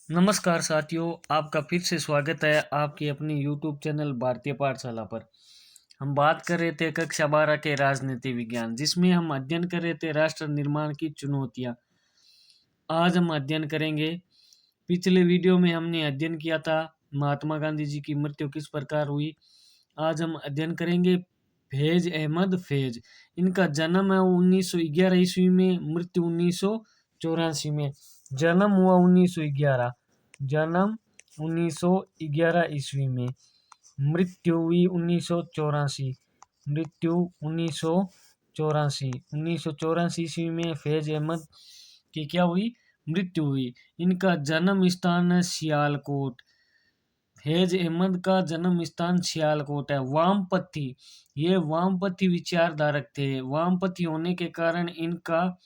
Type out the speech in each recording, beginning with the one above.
नमस्कार साथियों, आपका फिर से स्वागत है आपकी अपनी YouTube चैनल भारतीय पाठशाला पर। हम बात कर रहे थे कक्षा 12 के राजनीति विज्ञान, जिसमें हम अध्ययन कर रहे थे राष्ट्र निर्माण की चुनौतियाँ। आज हम अध्ययन करेंगे, पिछले वीडियो में हमने अध्ययन किया था महात्मा गांधी जी की मृत्यु किस प्रकार हुई। आज हम अध्ययन करेंगे फैज अहमद फैज। इनका जन्म है 1911 ईस्वी में, मृत्यु 1984 में। जन्म हुआ 1911, जन्म 1911 ईस्वी में, मृत्यु हुई 1984, मृत्यु 1984। 1984 ईस्वी में फैज अहमद की क्या हुई, मृत्यु हुई। इनका जन्म स्थान है सियालकोट। फैज अहमद का जन्म स्थान सियालकोट है। वामपंथी, ये वामपंथी विचारधारक थे। वामपंथी होने के कारण इनका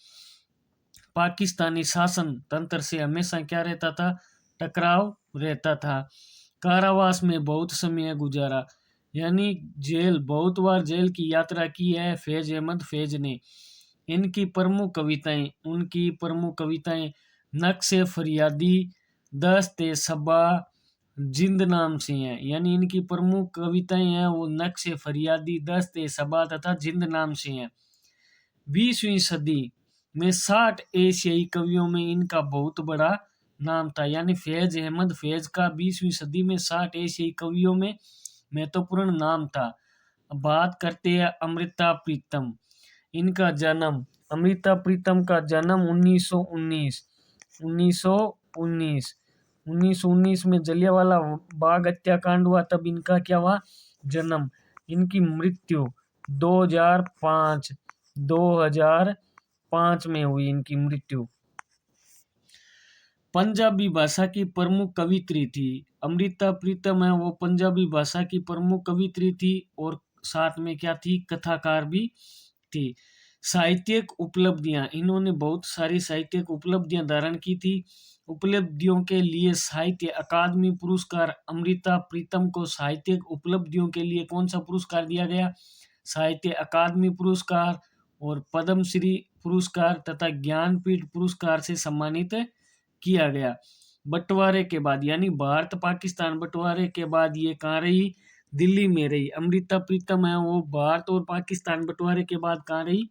पाकिस्तानी शासन तंत्र से हमेशा क्या रहता था, टकराव रहता था। कारावास में बहुत समय गुजारा, यानी जेल, बहुत बार जेल की यात्रा की है फैज अहमद फैज ने। उनकी प्रमुख कविताएं नक्शे फरियादी, दस्ते सबा, जिंद नाम से हैं। यानी इनकी प्रमुख कविताएं हैं वो नक्शे फरियादी, दस्ते सबा तथा जिंद नाम से हैं। 20वीं सदी में 60 एशियाई कवियों में इनका बहुत बड़ा नाम था। यानी फैज अहमद फैज का 20वीं सदी में 60 एशियाई कवियों में महत्वपूर्ण नाम था। अब बात करते हैं अमृता प्रीतम। इनका जन्म, अमृता प्रीतम का जन्म 1919 में जलियांवाला बाग हत्याकांड हुआ, तब इनका क्या हुआ, जन्म। इनकी मृत्यु 2005 में हुई इनकी मृत्यु। पंजाबी भाषा की प्रमुख कवित्री थी। अमृता प्रीतम है वो पंजाबी भाषा की प्रमुख कवित्री थी और साथ में क्या थी, कथाकार भी थी। साहित्यिक उपलब्धियां, इन्होंने बहुत सारी साहित्यिक उपलब्धियां धारण की थी। उपलब्धियों के लिए साहित्य अकादमी पुरस्कार, अमृता प्रीतम को साहित्यिक उपलब्धियों के लिए कौन सा पुरस्कार दिया गया, साहित्य अकादमी पुरस्कार और पद्मश्री पुरस्कार तथा ज्ञानपीठ पुरस्कार से सम्मानित किया गया। बंटवारे के बाद, यानी भारत पाकिस्तान बंटवारे के बाद ये कहाँ रही, दिल्ली में रही। अमृता प्रीतम है वो भारत और पाकिस्तान बंटवारे के बाद कहाँ रही,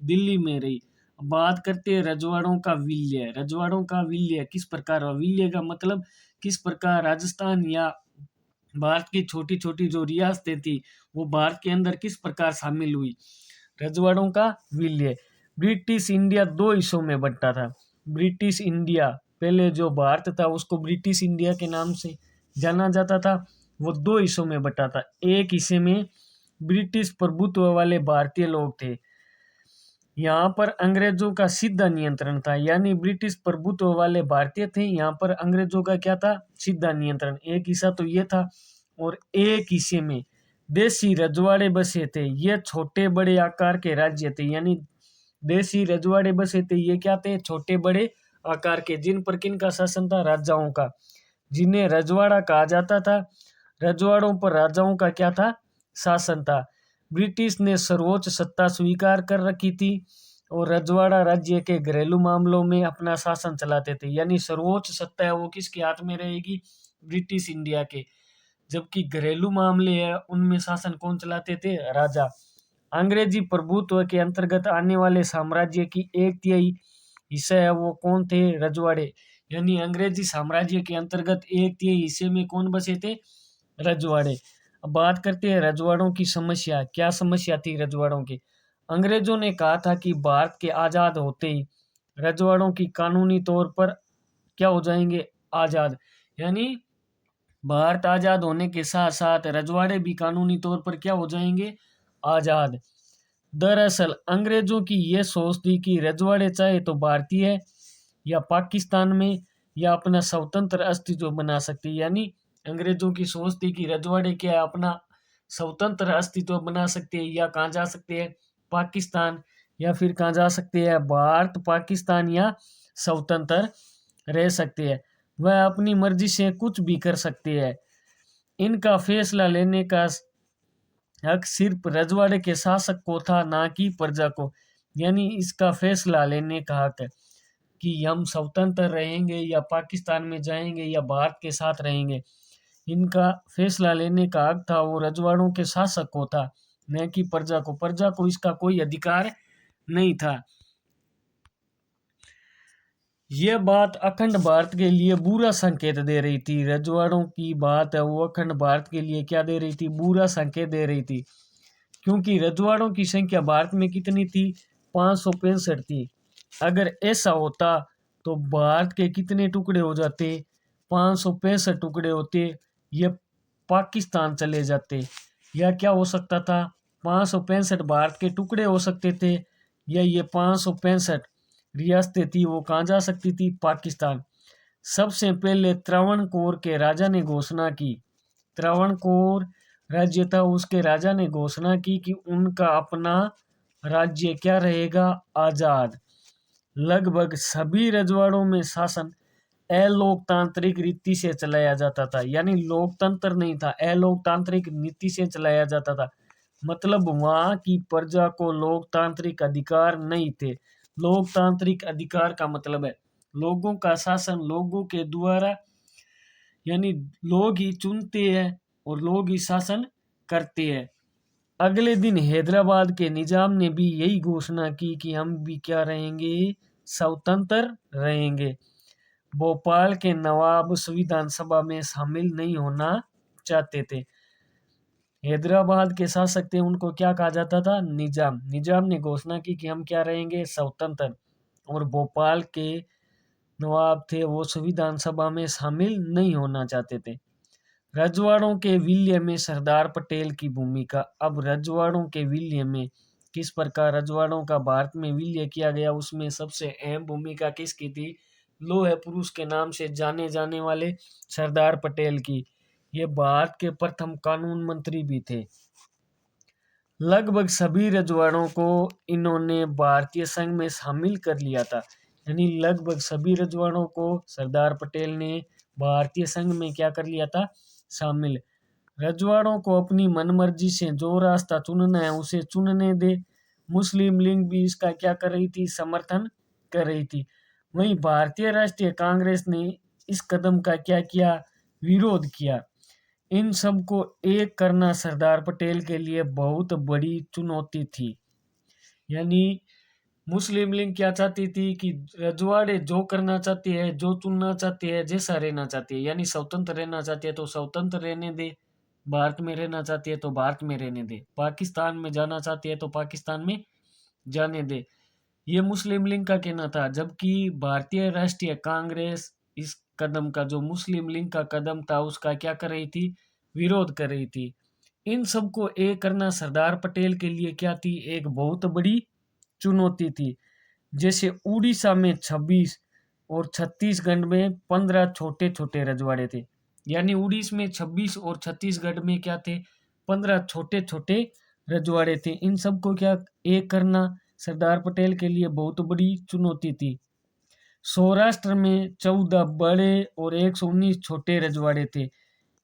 दिल्ली में रही। बात करते हैं रजवाड़ों का विलय। रजवाड़ों का विलय किस प्रकार हुआ, विलय का मतलब किस प्रकार राजस्थान या भारत की छोटी छोटी जो रियासतें थी वो भारत के अंदर किस प्रकार शामिल हुई। रजवाड़ों का विलय। ब्रिटिश इंडिया दो हिस्सों में बंटा था। ब्रिटिश इंडिया, पहले जो भारत था उसको ब्रिटिश इंडिया के नाम से जाना जाता था, वो दो हिस्सों में बंटा था। एक हिस्से में ब्रिटिश प्रभुत्व वाले भारतीय लोग थे, यहाँ पर अंग्रेजों का सीधा नियंत्रण था। यानी ब्रिटिश प्रभुत्व वाले भारतीय थे, यहाँ पर अंग्रेजों का क्या था, सीधा नियंत्रण। एक हिस्सा तो ये था और एक हिस्से में देसी रजवाड़े बसे थे। ये छोटे बड़े आकार के राज्य थे, यानी देसी रजवाड़े बसे थे। ये क्या थे, छोटे बड़े आकार के, जिन पर किन का शासन था, राजाओं का, जिन्हें रजवाड़ा कहा जाता था। रजवाड़ों पर राजाओं का क्या था, शासन था। ब्रिटिश ने सर्वोच्च सत्ता स्वीकार कर रखी थी और रजवाड़ा राज्य के घरेलू मामलों में अपना शासन चलाते थे। यानी सर्वोच्च सत्ता है वो किसके हाथ में रहेगी, ब्रिटिश इंडिया के। जबकि घरेलू मामले है उनमें शासन कौन चलाते थे, राजा। अंग्रेजी प्रभुत्व के अंतर्गत आने वाले साम्राज्य की 1/3 हिस्सा है वो कौन थे, रजवाड़े। यानी अंग्रेजी साम्राज्य के अंतर्गत 1/3 हिस्से में कौन बसे थे, रजवाड़े। अब बात करते हैं रजवाड़ों की समस्या। क्या समस्या थी रजवाड़ों की। अंग्रेजों ने कहा था कि भारत के आज़ाद होते ही रजवाड़ों की कानूनी तौर पर क्या हो जाएंगे, आज़ाद। यानी भारत आज़ाद होने के साथ साथ रजवाड़े भी कानूनी तौर पर क्या हो जाएंगे, आज़ाद। दरअसल अंग्रेजों की यह सोच थी कि रजवाड़े चाहे तो भारतीय या पाकिस्तान में या अपना स्वतंत्र अस्तित्व बना सकते। यानी अंग्रेजों की सोच थी कि रजवाड़े क्या अपना स्वतंत्र अस्तित्व बना सकते हैं, या कहाँ जा सकते हैं, पाकिस्तान, या फिर कहाँ जा सकते हैं, भारत पाकिस्तान, या स्वतंत्र रह सकते हैं। वह अपनी मर्जी से कुछ भी कर सकते हैं। इनका फैसला लेने का हक सिर्फ रजवाड़े के शासक को था, ना कि प्रजा को। यानी इसका फैसला लेने का हक कि हम स्वतंत्र रहेंगे या पाकिस्तान में जाएंगे या भारत के साथ रहेंगे। इनका फैसला लेने का हक था वो रजवाड़ों के शासक को था, न कि प्रजा को। प्रजा को इसका कोई अधिकार नहीं था। यह बात अखंड भारत के लिए बुरा संकेत दे रही थी। रजवाड़ों की बात है वो अखंड भारत के लिए क्या दे रही थी? बुरा संकेत दे रही थी। क्योंकि रजवाड़ों की संख्या भारत में कितनी थी? 565 थी। अगर ऐसा होता तो भारत के कितने टुकड़े हो जाते? 565 टुकड़े होते। ये पाकिस्तान चले जाते। या क्या हो सकता था? 565 भारत के टुकड़े हो सकते थे, या ये 565 रियासतें थी वो कहाँ जा सकती थी? पाकिस्तान। सबसे पहले त्रावणकोर के राजा ने घोषणा की, त्रावणकोर राज्य था उसके राजा ने घोषणा की कि उनका अपना राज्य क्या रहेगा? आजाद। लगभग सभी रजवाड़ों में शासन अलोकतांत्रिक रीति से चलाया जाता था, यानी लोकतंत्र नहीं था, अलोकतांत्रिक नीति से चलाया जाता था। मतलब वहां की प्रजा को लोकतांत्रिक अधिकार नहीं थे। लोकतांत्रिक अधिकार का मतलब है लोगों का शासन लोगों के द्वारा, यानी लोग ही चुनते हैं और लोग ही शासन करते हैं। अगले दिन हैदराबाद के निजाम ने भी यही घोषणा की कि हम भी क्या रहेंगे? स्वतंत्र रहेंगे। भोपाल के नवाब संविधान सभा में शामिल नहीं होना चाहते थे। हैदराबाद के शासक थे उनको क्या कहा जाता था? निजाम। निजाम ने घोषणा की कि हम क्या रहेंगे? स्वतंत्र। और भोपाल के नवाब थे वो संविधान सभा में शामिल नहीं होना चाहते थे। रजवाड़ों के विलय में सरदार पटेल की भूमिका। अब रजवाड़ों के विलय में किस प्रकार रजवाड़ों का भारत में विलय किया गया, उसमें सबसे अहम भूमिका किसकी थी? लोह पुरुष के नाम से जाने जाने वाले सरदार पटेल की। ये भारत के प्रथम कानून मंत्री भी थे। लगभग सभी रजवाड़ों को इन्होंने भारतीय संघ में शामिल कर लिया था, यानी लगभग सभी रजवाड़ों को सरदार पटेल ने भारतीय संघ में क्या कर लिया था? शामिल। रजवाड़ों को अपनी मनमर्जी से जो रास्ता चुनना है उसे चुनने दे। मुस्लिम लीग भी इसका क्या कर रही थी? समर्थन कर रही थी। वहीं भारतीय राष्ट्रीय कांग्रेस ने इस कदम का क्या किया? विरोध किया। इन सब को एक करना सरदार पटेल के लिए बहुत बड़ी चुनौती थी। यानी मुस्लिम लीग क्या चाहती थी कि रजवाड़े जो करना चाहते हैं, जो चुनना चाहते हैं, जैसा रहना चाहते हैं, यानी स्वतंत्र रहना चाहते हैं तो स्वतंत्र रहने दे, भारत में रहना चाहती है तो भारत में रहने दे, पाकिस्तान में जाना चाहती है तो पाकिस्तान में जाने दे। ये मुस्लिम लीग का कहना था। जबकि भारतीय राष्ट्रीय कांग्रेस इस कदम का, जो मुस्लिम लीग का कदम था, उसका क्या कर रही थी? विरोध कर रही थी। इन सबको एक करना सरदार पटेल के लिए क्या थी? एक बहुत बड़ी चुनौती थी। जैसे उड़ीसा में 26 और छत्तीसगढ़ में 15 छोटे छोटे रजवाड़े थे। यानी उड़ीसा में 26 और छत्तीसगढ़ में क्या थे? 15 छोटे छोटे रजवाड़े थे। इन सबको क्या एक करना सरदार पटेल के लिए बहुत बड़ी चुनौती थी। सौराष्ट्र में 14 बड़े और 119 छोटे रजवाड़े थे।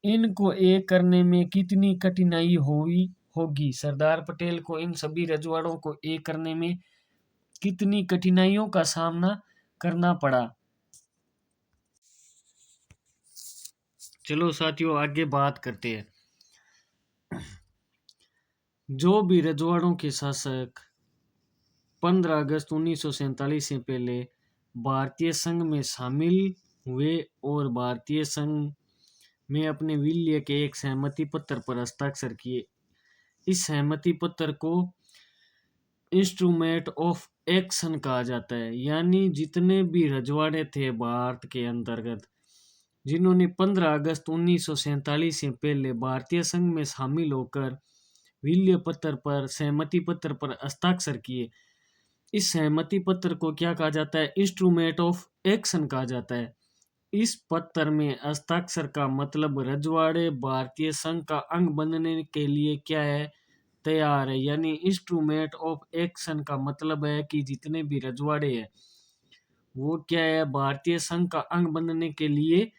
इनको एक करने में कितनी कठिनाई हुई होगी? सरदार पटेल को इन सभी रजवाड़ों को एक करने में कितनी कठिनाइयों का सामना करना पड़ा। चलो साथियों आगे बात करते हैं। जो भी रजवाड़ों के शासक 15 अगस्त 1947 से पहले भारतीय संघ में शामिल हुए और भारतीय संघ में अपने विलय के एक सहमति पत्र पर हस्ताक्षर किए, इस सहमति पत्र को इंस्ट्रूमेंट ऑफ एक्शन कहा जाता है। यानी जितने भी रजवाड़े थे भारत के अंतर्गत जिन्होंने 15 अगस्त 1947 से पहले भारतीय संघ में शामिल होकर विलय पत्र पर, सहमति पत्र पर हस्ताक्षर किए, इस सहमति पत्र को क्या कहा जाता है? इंस्ट्रूमेंट ऑफ एक्शन कहा जाता है। इस पत्र में हस्ताक्षर का मतलब रजवाड़े भारतीय संघ का अंग बनने के लिए क्या है? तैयार है। यानी इंस्ट्रूमेंट ऑफ एक्शन का मतलब है कि जितने भी रजवाड़े हैं वो क्या है? भारतीय संघ का अंग बनने के लिए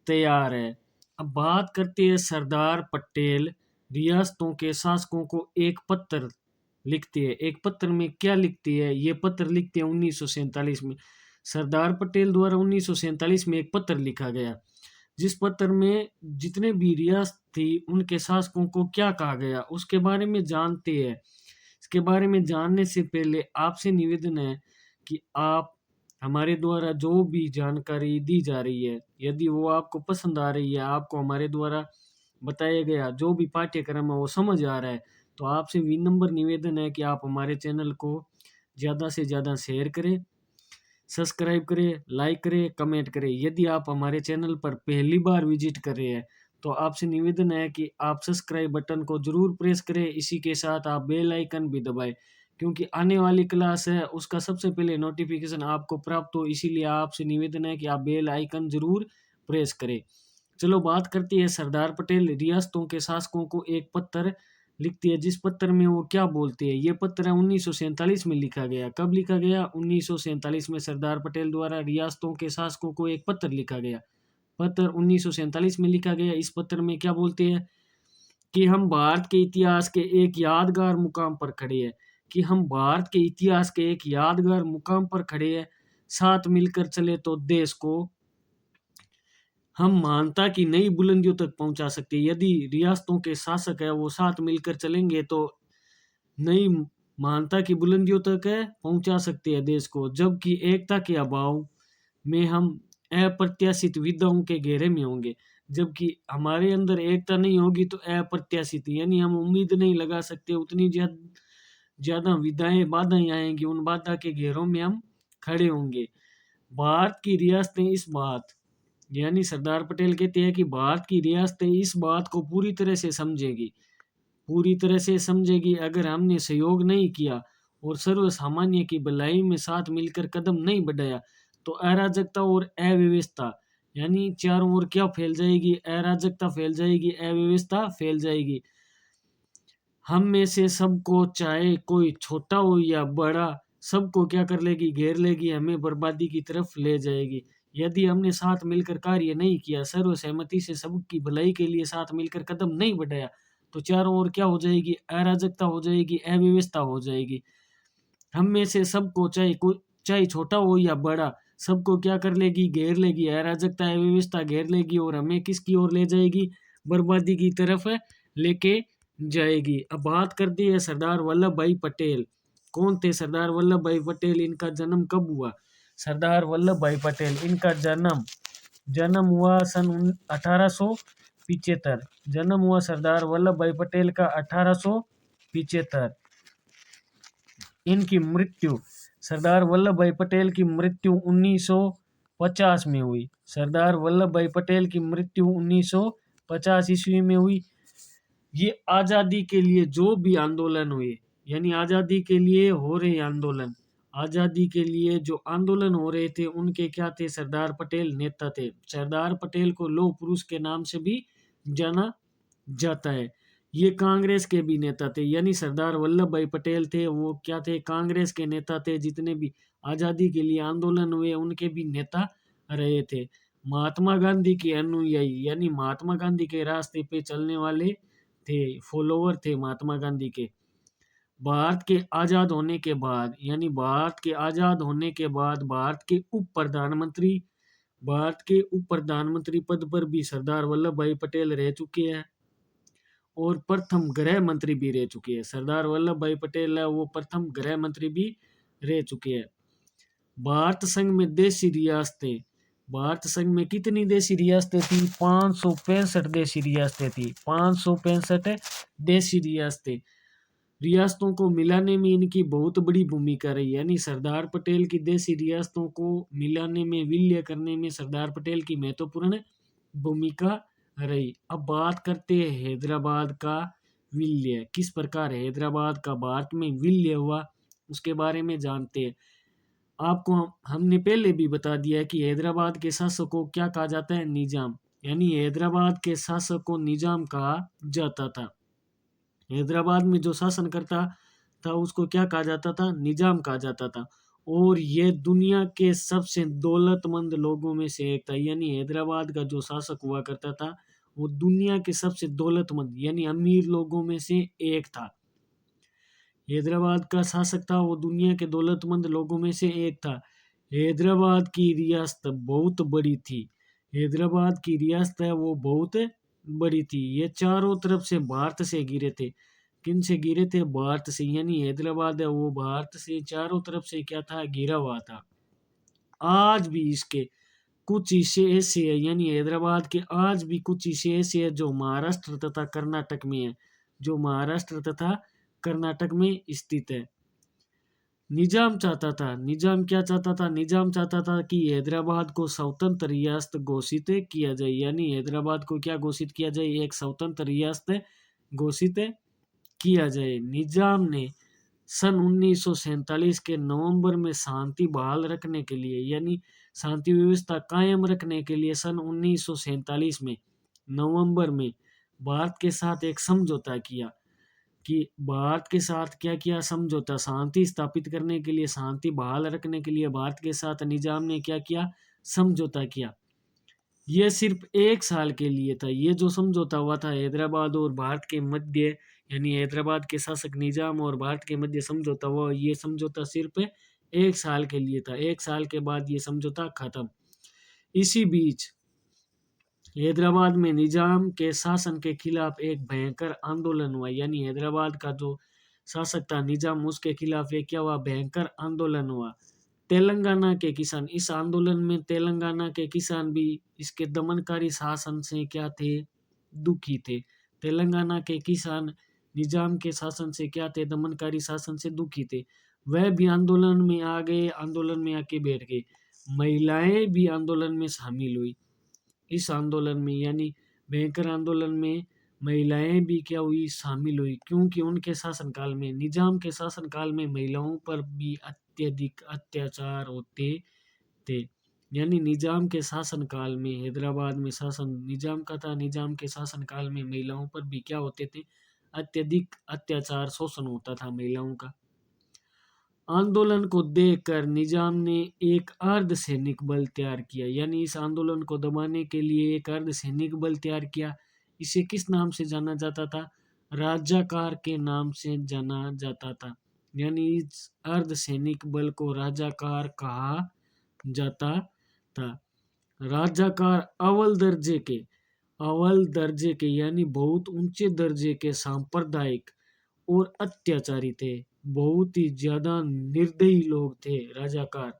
तैयार है। अब बात करते हैं सरदार पटेल रियासतों के शासकों को एक पत्र लिखते हैं। एक पत्र में क्या लिखती है? ये पत्र लिखते हैं 1947 में। सरदार पटेल द्वारा 1947 में एक पत्र लिखा गया, जिस पत्र में जितने भी रियासत थी उनके शासकों को क्या कहा गया उसके बारे में जानते हैं। इसके बारे में जानने से पहले आपसे निवेदन है कि आप हमारे द्वारा जो भी जानकारी दी जा रही है, यदि वो आपको पसंद आ रही है, आपको हमारे द्वारा बताया गया जो भी पाठ्यक्रम है वो समझ आ रहा है, तो आपसे विनम्र निवेदन है कि आप हमारे चैनल को ज़्यादा से ज़्यादा शेयर करें, सब्सक्राइब करें, लाइक करें, कमेंट करें। यदि आप हमारे चैनल पर पहली बार विजिट कर रहे हैं तो आपसे निवेदन है कि आप सब्सक्राइब बटन को ज़रूर प्रेस करें, इसी के साथ आप बेल आइकन भी दबाएं, क्योंकि आने वाली क्लास है उसका सबसे पहले नोटिफिकेशन आपको प्राप्त हो, इसीलिए आपसे निवेदन है कि आप बेल आइकन ज़रूर प्रेस करें। चलो बात करती है सरदार पटेल रियासतों के शासकों को एक पत्र लिखती है, जिस पत्र में वो क्या बोलते हैं। ये पत्र 1947 में लिखा गया। कब लिखा गया? 1947 में सरदार पटेल द्वारा रियासतों के शासकों को एक पत्र लिखा गया। पत्र 1947 में लिखा गया। इस पत्र में क्या बोलते हैं कि हम भारत के इतिहास के एक यादगार मुकाम पर खड़े हैं, कि हम भारत के इतिहास के एक यादगार मुकाम पर खड़े हैं। साथ मिलकर चले तो देश को हम मानता की नई बुलंदियों तक पहुंचा सकते हैं। यदि रियासतों के शासक है वो साथ मिलकर चलेंगे तो नई मानता की बुलंदियों तक है पहुंचा सकते हैं देश को, जबकि एकता के अभाव में हम अप्रत्याशित विपदाओं के घेरे में होंगे। जबकि हमारे अंदर एकता नहीं होगी तो अप्रत्याशित यानी हम उम्मीद नहीं लगा सकते, उतनी ज्यादा विधाएं बाधाएं आएंगी, उन बाधा के घेरों में हम खड़े होंगे। भारत की रियासतें इस बात यानी सरदार पटेल कहते हैं कि भारत की रियासतें इस बात को पूरी तरह से समझेगी अगर हमने सहयोग नहीं किया और सर्व सामान्य की भलाई में साथ मिलकर कदम नहीं बढ़ाया तो अराजकता और अव्यवस्था यानी चारों ओर क्या फैल जाएगी? अराजकता फैल जाएगी, अव्यवस्था फैल जाएगी। हम में से सबको, चाहे कोई छोटा हो या बड़ा, सबको क्या कर लेगी? घेर लेगी, हमें बर्बादी की तरफ ले जाएगी। यदि हमने साथ मिलकर कार्य नहीं किया, सर्व सहमति से सबकी भलाई के लिए साथ मिलकर कदम नहीं बढ़ाया, तो चारों ओर क्या हो जाएगी? अराजकता हो जाएगी, अव्यवस्था हो जाएगी। हम में से सबको, चाहे छोटा हो या बड़ा, सबको क्या कर लेगी? घेर लेगी, अराजकता अव्यवस्था घेर लेगी और हमें किसकी ओर ले जाएगी? बर्बादी की तरफ लेके जाएगी। अब बात करते हैं सरदार वल्लभ भाई पटेल। कौन थे सरदार वल्लभ भाई पटेल? इनका जन्म कब हुआ? सरदार वल्लभ भाई पटेल इनका जन्म हुआ सन 1875। जन्म हुआ सरदार वल्लभ भाई पटेल का 1875। इनकी मृत्यु, सरदार वल्लभ भाई पटेल की मृत्यु 1950 में हुई। सरदार वल्लभ भाई पटेल की मृत्यु 1950 ईस्वी में हुई। ये आज़ादी के लिए जो भी आंदोलन हुए, यानी आज़ादी के लिए हो रहे आंदोलन, आज़ादी के लिए जो आंदोलन हो रहे थे उनके क्या थे? सरदार पटेल नेता थे। सरदार पटेल को लौह पुरुष के नाम से भी जाना जाता है। ये कांग्रेस के भी नेता थे, यानी सरदार वल्लभ भाई पटेल थे वो क्या थे? कांग्रेस के नेता थे। जितने भी आज़ादी के लिए आंदोलन हुए उनके भी नेता रहे थे। महात्मा गांधी के अनुयायी यानी महात्मा गांधी के रास्ते पे चलने वाले थे, फॉलोवर थे महात्मा गांधी के। भारत के आजाद होने के बाद यानी भारत के आजाद होने के बाद भारत के उप प्रधानमंत्री पद पर भी सरदार वल्लभ भाई पटेल रह चुके हैं और प्रथम गृह मंत्री भी रह चुके हैं। सरदार वल्लभ भाई पटेल है वो प्रथम गृह मंत्री भी रह चुके हैं। भारत संघ में देशी रियासतें, भारत संघ में कितनी देशी रियासतें थी? 565 देशी रियासतें थी। 565 देशी रियासतें। रियासतों को मिलाने में इनकी बहुत बड़ी भूमिका रही, यानी सरदार पटेल की देशी रियासतों को मिलाने में, विलय करने में सरदार पटेल की महत्वपूर्ण भूमिका रही। अब बात करते हैं हैदराबाद का विलय। किस प्रकार हैदराबाद का भारत में विलय हुआ उसके बारे में जानते हैं। आपको हमने पहले भी बता दिया है कि हैदराबाद के शासक को क्या कहा जाता है? निजाम। यानी हैदराबाद के शासक को निजाम कहा जाता था। हैदराबाद में जो शासन करता था उसको क्या कहा जाता था? निजाम कहा जाता था। और ये दुनिया के सबसे दौलतमंद लोगों में से एक था, यानी हैदराबाद का जो शासक हुआ करता था वो दुनिया के सबसे दौलतमंद यानी अमीर लोगों में से एक था। हैदराबाद का शासक था वो दुनिया के दौलतमंद लोगों में से एक था। हैदराबाद की रियासत बहुत बड़ी थी। हैदराबाद की रियासत है वो बहुत बड़ी थी। ये चारों तरफ से भारत से घिरे थे। किन से घिरे थे? भारत से। यानी हैदराबाद है वो भारत से चारों तरफ से क्या था? घिरा हुआ था। आज भी इसके कुछ हिस्से ऐसे है, यानी हैदराबाद के आज भी कुछ हिस्से ऐसे है जो महाराष्ट्र तथा कर्नाटक में है, जो महाराष्ट्र तथा कर्नाटक में स्थित है। निजाम क्या चाहता था? निजाम चाहता था कि हैदराबाद को स्वतंत्र रियासत घोषित किया जाए। यानी हैदराबाद को क्या घोषित किया जाए? एक स्वतंत्र रियासत घोषित किया जाए। निजाम ने सन 1947 के नवंबर में शांति बहाल रखने के लिए, यानी शांति व्यवस्था कायम रखने के लिए सन 1947 में नवंबर में भारत के साथ एक समझौता किया। कि भारत के साथ क्या किया? समझौता। शांति स्थापित करने के लिए, शांति बहाल रखने के लिए भारत के साथ निजाम ने क्या किया? समझौता किया। यह सिर्फ 1 साल के लिए था। ये जो समझौता हुआ था हैदराबाद और भारत के मध्य, यानी हैदराबाद के शासक निजाम और भारत के मध्य समझौता हुआ, ये समझौता सिर्फ 1 साल के लिए था। 1 साल के बाद ये समझौता खत्म। इसी बीच हैदराबाद में निजाम के शासन के खिलाफ एक भयंकर आंदोलन हुआ। यानी हैदराबाद का जो शासक था निजाम, उसके खिलाफ एक क्या हुआ? भयंकर आंदोलन हुआ। तेलंगाना के किसान, इस आंदोलन में तेलंगाना के किसान भी इसके दमनकारी शासन से क्या थे? दुखी थे। तेलंगाना के किसान निजाम के शासन से क्या थे? दमनकारी शासन से दुखी थे। वह भी आंदोलन में आ गए, आंदोलन में आके बैठ गए। महिलाएं भी आंदोलन में शामिल हुई। इस आंदोलन में, यानी भयंकर आंदोलन में महिलाएं भी क्या हुई? शामिल हुई। क्योंकि उनके शासनकाल में, निजाम के शासनकाल में महिलाओं पर भी अत्यधिक अत्याचार होते थे। यानी निजाम के शासनकाल में हैदराबाद में शासन निजाम का था। निजाम के शासनकाल में महिलाओं पर भी क्या होते थे? अत्यधिक अत्याचार, शोषण होता था महिलाओं का। आंदोलन को देखकर निजाम ने एक अर्धसैनिक बल तैयार किया। यानी इस आंदोलन को दबाने के लिए एक अर्धसैनिक बल तैयार किया। इसे किस नाम से जाना जाता था? राजाकार के नाम से जाना जाता था। यानी इस अर्धसैनिक बल को राजाकार कहा जाता था। राजाकार अव्वल दर्जे के यानी बहुत ऊंचे दर्जे के सांप्रदायिक और अत्याचारी थे। बहुत ही ज्यादा निर्दयी लोग थे राजाकार।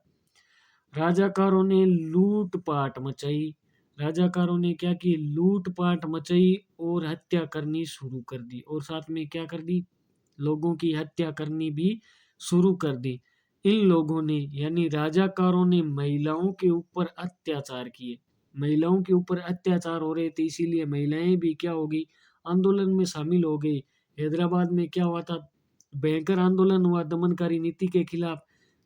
राजाकारों ने लूटपाट मचाई। राजाकारों ने क्या की? लूटपाट मचाई और हत्या करनी शुरू कर दी। और साथ में क्या कर दी? लोगों की हत्या करनी भी शुरू कर दी। इन लोगों ने, यानी राजाकारों ने महिलाओं के ऊपर अत्याचार किए। महिलाओं के ऊपर अत्याचार हो रहे थे, इसीलिए महिलाएं भी क्या हो गई? आंदोलन में शामिल हो गई। हैदराबाद में क्या हुआ था? भयंकर आंदोलन हुआ दमनकारी नीति के खिलाफ।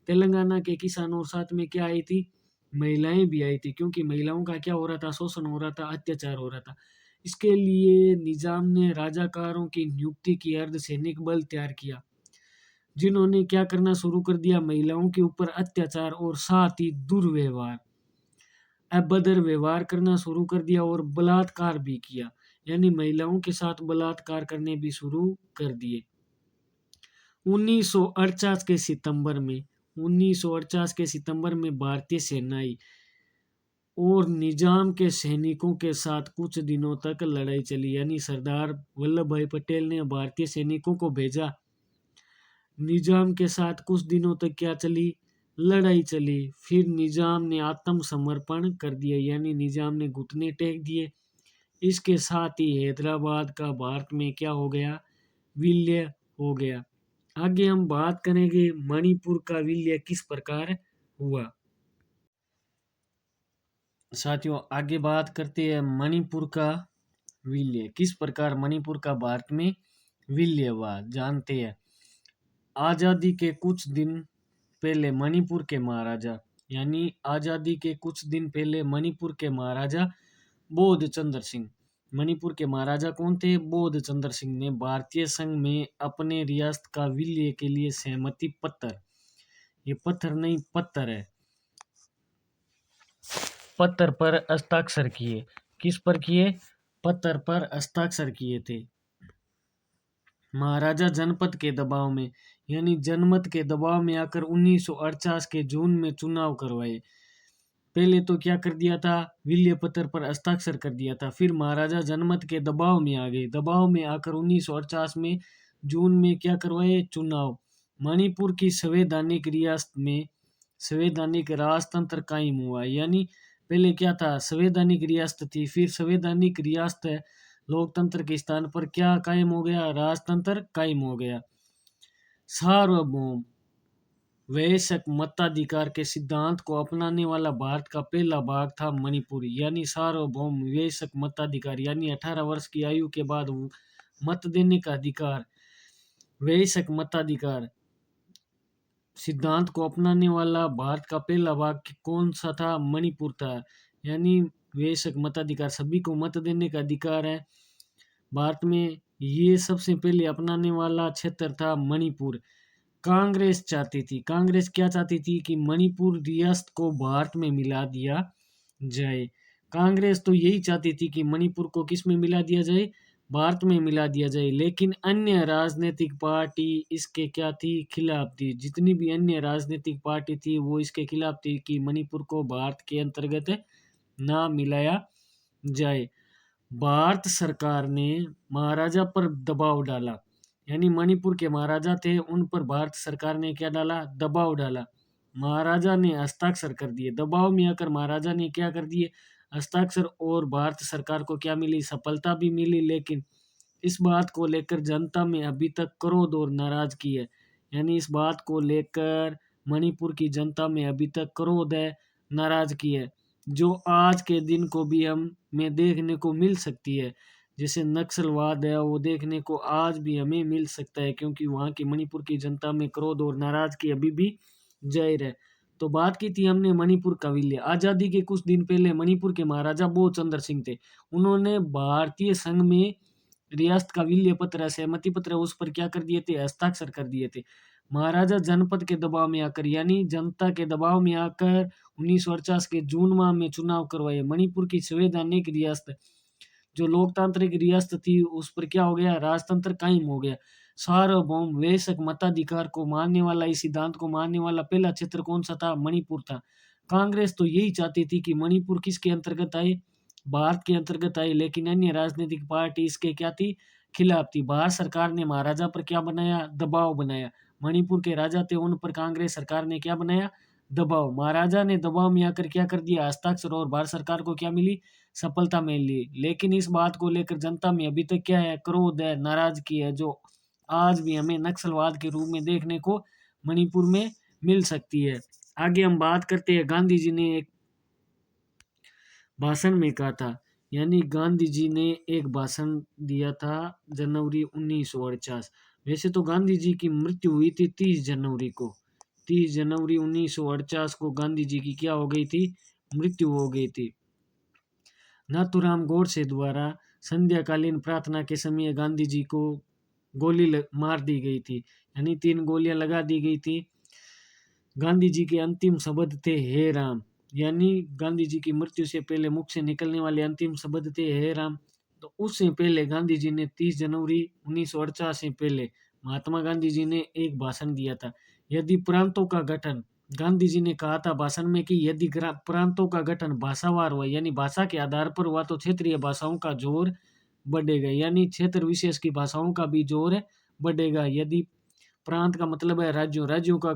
तेलंगाना के किसान और साथ में क्या आई थी? महिलाएं भी आई थी। क्योंकि महिलाओं का क्या हो रहा था? शोषण हो रहा था, अत्याचार हो रहा था। इसके लिए निजाम ने राजाकारों की नियुक्ति की, अर्धसैनिक बल तैयार किया, जिन्होंने क्या करना शुरू कर दिया? महिलाओं के ऊपर अत्याचार और साथ ही दुर्व्यवहार, अभद्र व्यवहार करना शुरू कर दिया और बलात्कार भी किया। यानी महिलाओं के साथ बलात्कार करने भी शुरू कर दिए। 1948 के सितंबर में 1948 के सितंबर में भारतीय सेनाएं और निजाम के सैनिकों के साथ कुछ दिनों तक लड़ाई चली। यानी सरदार वल्लभ भाई पटेल ने भारतीय सैनिकों को भेजा। निजाम के साथ कुछ दिनों तक क्या चली? लड़ाई चली। फिर निजाम ने आत्मसमर्पण कर दिया। यानी निजाम ने घुटने टेक दिए। इसके साथ ही हैदराबाद का भारत में क्या हो गया? विलय हो गया। आगे हम बात करेंगे मणिपुर का विलय किस प्रकार हुआ। साथियों, आगे बात करते हैं मणिपुर का विलय किस प्रकार मणिपुर का भारत में विलय हुआ, जानते हैं। आजादी के कुछ दिन पहले मणिपुर के महाराजा, यानी आजादी के कुछ दिन पहले मणिपुर के महाराजा बोध चंद्र सिंह, मणिपुर के महाराजा कौन थे? बोध चंद्र सिंह ने भारतीय संघ में अपने रियासत का विलय के लिए सहमति पत्र, ये पत्थर नहीं पत्थर है, पत्थर पर हस्ताक्षर किए। किस पर किए? पत्थर पर हस्ताक्षर किए थे। महाराजा जनपद के दबाव में, यानी जनमत के दबाव में आकर 1948 के जून में चुनाव करवाए। पहले तो क्या कर दिया था, विल्य पत्र पर हस्ताक्षर कर दिया था, फिर महाराजा जनमत के दबाव में आ गए। दबाव में आकर 1948 में जून में क्या करवाए, चुनाव। मणिपुर की संवैधानिक रियासत में संवैधानिक राजतंत्र कायम हुआ। यानी पहले क्या था, संवैधानिक रियासत थी, फिर संवैधानिक रियासत लोकतंत्र के स्थान पर क्या कायम हो गया, राजतंत्र कायम हो गया। सार्वभौम वयस्क मताधिकार के सिद्धांत को अपनाने वाला भारत का पहला भाग था मणिपुर। यानी सार्वभौम वयस्क मताधिकार, यानी 18 वर्ष की आयु के बाद मत देने का अधिकार, वयस्क मताधिकार सिद्धांत को अपनाने वाला भारत का पहला भाग कौन सा था, मणिपुर था। यानी वयस्क मताधिकार, सभी को मत देने का अधिकार है भारत में, ये सबसे पहले अपनाने वाला क्षेत्र था मणिपुर। कांग्रेस चाहती थी, कांग्रेस क्या चाहती थी कि मणिपुर रियासत को भारत में मिला दिया जाए। कांग्रेस तो यही चाहती थी कि मणिपुर को किस में मिला दिया जाए, भारत में मिला दिया जाए। लेकिन अन्य राजनीतिक पार्टी इसके क्या थी, खिलाफ थी। जितनी भी अन्य राजनीतिक पार्टी थी वो इसके खिलाफ थी कि मणिपुर को भारत के अंतर्गत ना मिलाया जाए। भारत सरकार ने महाराजा पर दबाव डाला, यानी मणिपुर के महाराजा थे, उन पर भारत सरकार ने क्या डाला, दबाव डाला। महाराजा ने हस्ताक्षर कर दिए, दबाव में आकर महाराजा ने क्या कर दिए, हस्ताक्षर। और भारत सरकार को क्या मिली, सफलता भी मिली। लेकिन इस बात को लेकर जनता में अभी तक क्रोध और नाराजगी है। यानी इस बात को लेकर मणिपुर की जनता में अभी तक क्रोध है, नाराजगी है, जो आज के दिन को भी हमें देखने को मिल सकती है। जैसे नक्सलवाद है, वो देखने को आज भी हमें मिल सकता है, क्योंकि वहाँ की मणिपुर की जनता में क्रोध और नाराजगी अभी भी जाहिर है। तो बात की थी हमने मणिपुर का विलय। आज़ादी के कुछ दिन पहले मणिपुर के महाराजा बोधचंद्र सिंह थे, उन्होंने भारतीय संघ में रियासत का विलय पत्र, सहमति पत्र, उस पर क्या कर दिए थे, हस्ताक्षर कर दिए थे। महाराजा जनपद के दबाव में आकर, यानी जनता के दबाव में आकर 1948 के जून माह में चुनाव करवाए। मणिपुर की संवैधानिक रियासत, जो लोकतांत्रिक रियासत थी, उस पर क्या हो गया, राजतंत्र कायम हो गया। सार्वभौम वयस्क मताधिकार को मानने वाला, इस सिद्धांत को मानने वाला पहला क्षेत्र कौन सा था, मणिपुर था। कांग्रेस तो यही चाहती थी कि मणिपुर किसके अंतर्गत आए, भारत के अंतर्गत आए। लेकिन अन्य राजनीतिक पार्टी इसके क्या थी, खिलाफ थी। भारत सरकार ने महाराजा पर क्या बनाया, दबाव बनाया। मणिपुर के राजा थे, उन पर कांग्रेस सरकार ने क्या बनाया, दबाव। महाराजा ने दबाव में आकर क्या कर दिया, हस्ताक्षर, और भारत सरकार को क्या मिली, सफलता मिली। लेकिन इस बात को लेकर जनता में अभी तक क्या है, क्रोध है, नाराजगी है, जो आज भी हमें नक्सलवाद के रूप में देखने को मणिपुर में मिल सकती है। आगे हम बात करते हैं, गांधी जी ने एक भाषण में कहा था, यानी गांधी जी ने एक भाषण दिया था जनवरी 1948। वैसे तो गांधी जी की मृत्यु हुई थी 30 जनवरी को। 30 जनवरी 1948 को गांधी जी की क्या हो गई थी, मृत्यु हो गई थी। नाथूराम गोडसे द्वारा संध्याकालीन प्रार्थना के समय गांधी जी को मार दी गई थी, यानी 3 गोलियां लगा दी गई थी। गांधी जी के अंतिम शब्द थे, हे राम। यानी गांधी जी की मृत्यु से पहले मुख से निकलने वाले अंतिम शब्द थे, हे राम। तो उससे पहले गांधी जी ने 30 जनवरी 1948 से पहले महात्मा गांधी जी ने एक भाषण दिया था। यदि प्रांतों का गठन, गांधी जी ने कहा था भाषण में कि यदि प्रांतों का गठन भाषावार हुआ, यानी भाषा के आधार पर हुआ, तो क्षेत्रीय भाषाओं का जोर बढ़ेगा। यानी क्षेत्र विशेष की भाषाओं का भी जोर बढ़ेगा। यदि प्रांत का मतलब है राज्यों, राज्यों का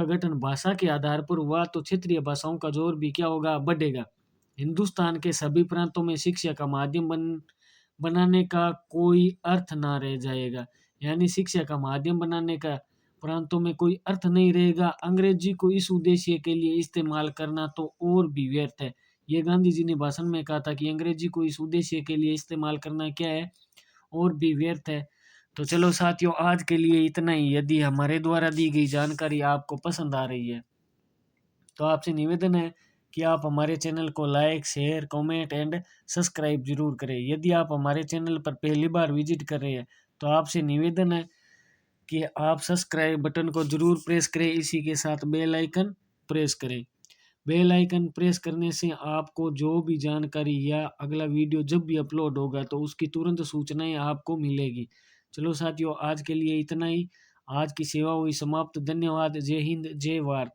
गठन भाषा के आधार पर हुआ, तो क्षेत्रीय भाषाओं का जोर भी क्या होगा, बढ़ेगा। हिंदुस्तान के सभी प्रांतों में शिक्षा का माध्यम बनाने का कोई अर्थ ना रह जाएगा। यानी शिक्षा का माध्यम बनाने का प्रांतों में कोई अर्थ नहीं रहेगा। अंग्रेजी को इस उद्देश्य के लिए इस्तेमाल करना तो और भी व्यर्थ है। ये गांधी जी ने भाषण में कहा था कि अंग्रेजी को इस उद्देश्य के लिए इस्तेमाल करना क्या है, और भी व्यर्थ है। तो चलो साथियों, आज के लिए इतना ही। यदि हमारे द्वारा दी गई जानकारी आपको पसंद आ रही है, तो आपसे निवेदन है कि आप हमारे चैनल को like, share, comment and subscribe जरूर करें। यदि आप हमारे चैनल पर पहली बार विजिट कर रहे हैं, तो आपसे निवेदन है कि आप सब्सक्राइब बटन को जरूर प्रेस करें, इसी के साथ बेल आइकन प्रेस करें। बेल आइकन प्रेस करने से आपको जो भी जानकारी या अगला वीडियो जब भी अपलोड होगा, तो उसकी तुरंत सूचनाएं आपको मिलेगी। चलो साथियों, आज के लिए इतना ही। आज की सेवा हुई समाप्त। धन्यवाद। जय हिंद, जय भारत।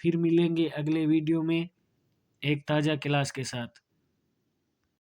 फिर मिलेंगे अगले वीडियो में एक ताज़ा क्लास के साथ।